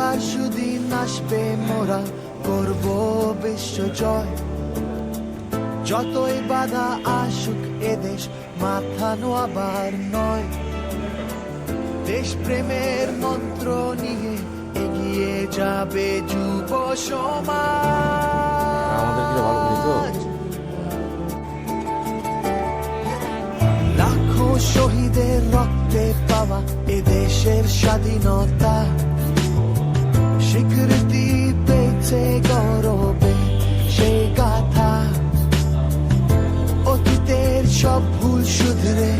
আবার সুদিন আসবে মোরা করব বিশ্ব জয়। যতই বাধা আসুক এদেশ মাথা নোয়াবার নয়। দেশ প্রেমের মন্ত্র নিয়ে এগিয়ে যাবে যুব সমাজ। লাখো শহীদের রক্তে পাওয়া এ দেশের স্বাধীনতা স্বীকৃতি পেয়েছে গৌরবে সেই গাথা। অতীতের সব ভুল শুধরে